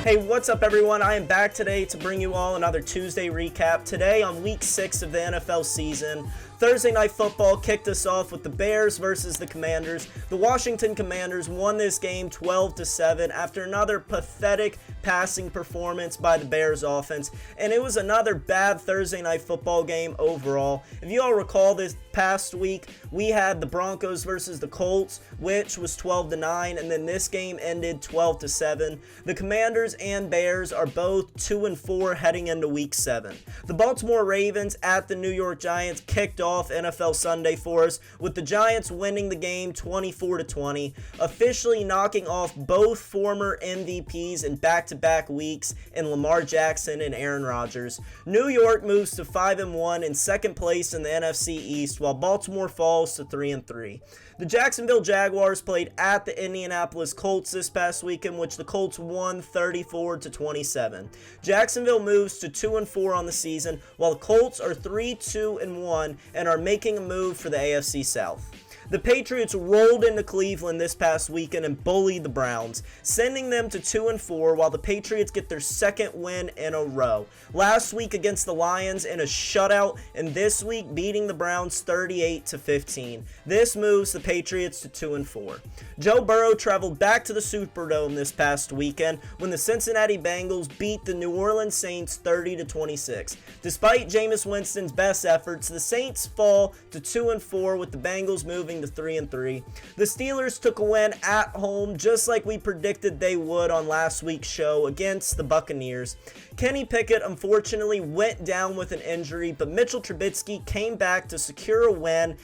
Hey, what's up everyone? I am back today to bring you all another Tuesday recap. Today on week 6 of the NFL season, Thursday Night Football kicked us off with the Bears versus the Commanders. The Washington Commanders won this game 12-7 after another pathetic passing performance by the Bears offense, and it was another bad Thursday Night Football game overall. If you all recall, this past week we had the Broncos versus the Colts, which was 12-9, and then this game ended 12-7. The Commanders and Bears are both 2-4 heading into week 7. The Baltimore Ravens at the New York Giants kicked off NFL Sunday for us, with the Giants winning the game 24-20, officially knocking off both former MVPs in back-to-back weeks in Lamar Jackson and Aaron Rodgers. New York moves to 5-1 in second place in the NFC East, while Baltimore falls to 3-3. The Jacksonville Jaguars played at the Indianapolis Colts this past weekend, which the Colts won 34-27. Jacksonville moves to 2-4 on the season, while the Colts are 3-2-1 and are making a move for the AFC South. The Patriots rolled into Cleveland this past weekend and bullied the Browns, sending them to 2-4 while the Patriots get their second win in a row. Last week against the Lions in a shutout, and this week beating the Browns 38-15. This moves the Patriots to 2-4. Joe Burrow traveled back to the Superdome this past weekend when the Cincinnati Bengals beat the New Orleans Saints 30-26. Despite Jameis Winston's best efforts, the Saints fall to 2-4 with the Bengals moving to 3-3. The Steelers took a win at home just like we predicted they would on last week's show against the Buccaneers. Kenny Pickett unfortunately went down with an injury, but Mitchell Trubisky came back to secure a win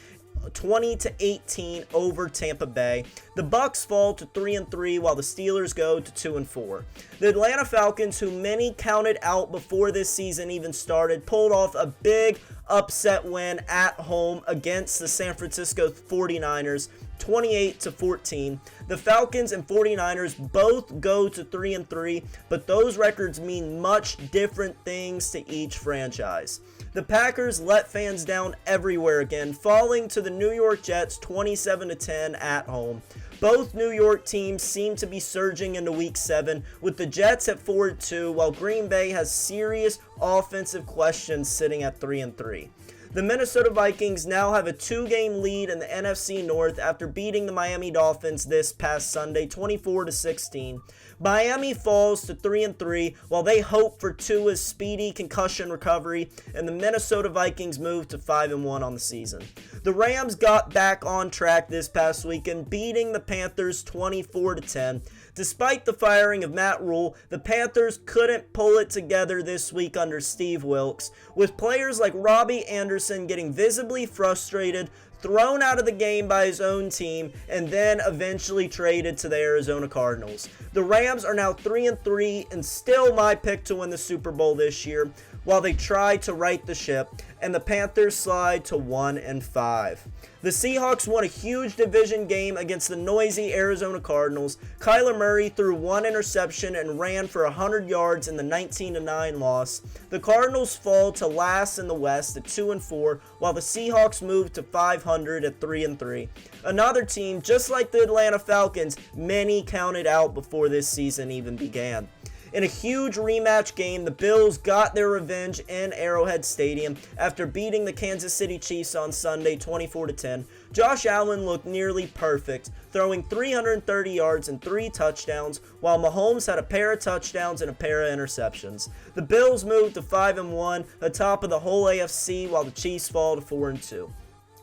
20-18 over Tampa Bay. The Bucs fall to 3-3 while the Steelers go to 2-4. The Atlanta Falcons, who many counted out before this season even started, pulled off a big upset win at home against the San Francisco 49ers, 28-14. The Falcons and 49ers both go to 3-3, but those records mean much different things to each franchise. The Packers let fans down everywhere again, falling to the New York Jets 27-10 at home. Both New York teams seem to be surging into Week 7, with the Jets at 4-2, while Green Bay has serious offensive questions sitting at 3-3. The Minnesota Vikings now have a 2-game lead in the NFC North after beating the Miami Dolphins this past Sunday 24-16. Miami falls to 3-3 while they hope for Tua's speedy concussion recovery, and the Minnesota Vikings move to 5-1 on the season. The Rams got back on track this past weekend, beating the Panthers 24-10. Despite the firing of Matt Rule, the Panthers couldn't pull it together this week under Steve Wilks, with players like Robbie Anderson getting visibly frustrated, thrown out of the game by his own team, and then eventually traded to the Arizona Cardinals. The Rams are now 3-3 and still my pick to win the Super Bowl this year, while they try to right the ship, and the Panthers slide to 1-5. The Seahawks won a huge division game against the noisy Arizona Cardinals. Kyler Murray threw one interception and ran for 100 yards in the 19-9 loss. The Cardinals fall to last in the West at 2-4, while the Seahawks move to 500 at 3-3. Another team, just like the Atlanta Falcons, many counted out before this season even began. In a huge rematch game, the Bills got their revenge in Arrowhead Stadium after beating the Kansas City Chiefs on Sunday 24-10. Josh Allen looked nearly perfect, throwing 330 yards and 3 touchdowns, while Mahomes had a pair of touchdowns and a pair of interceptions. The Bills moved to 5-1, atop of the whole AFC, while the Chiefs fall to 4-2.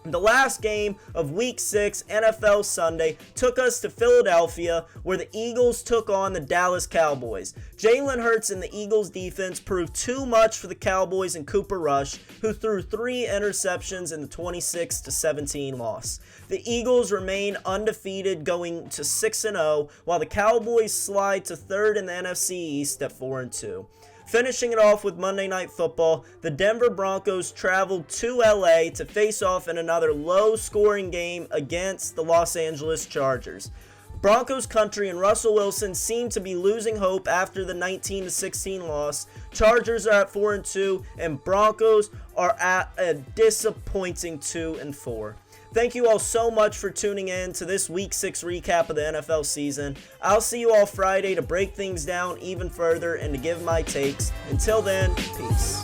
The last game of Week 6 NFL Sunday took us to Philadelphia, where the Eagles took on the Dallas Cowboys. Jalen Hurts and the Eagles defense proved too much for the Cowboys and Cooper Rush, who threw 3 interceptions in the 26-17 loss. The Eagles remain undefeated going to 6-0, while the Cowboys slide to 3rd in the NFC East at 4-2. Finishing it off with Monday Night Football, the Denver Broncos traveled to LA to face off in another low-scoring game against the Los Angeles Chargers. Broncos country and Russell Wilson seem to be losing hope after the 19-16 loss. Chargers are at 4-2, and Broncos are at a disappointing 2-4. Thank you all so much for tuning in to this Week 6 recap of the NFL season. I'll see you all Friday to break things down even further and to give my takes. Until then, peace.